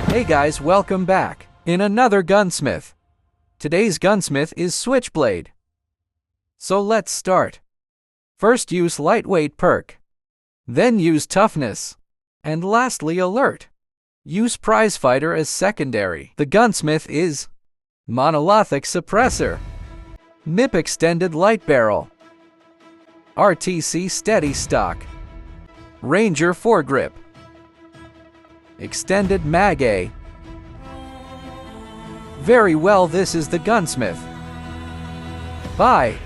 Hey guys, welcome back in another Gunsmith. Today's Gunsmith is Switchblade. So let's start. First use lightweight perk. Then use toughness. And lastly alert. Use prizefighter as secondary. The Gunsmith is monolithic suppressor, MIP extended light barrel, RTC steady stock, Ranger foregrip, extended mag A. Very well, this is the Gunsmith. Bye.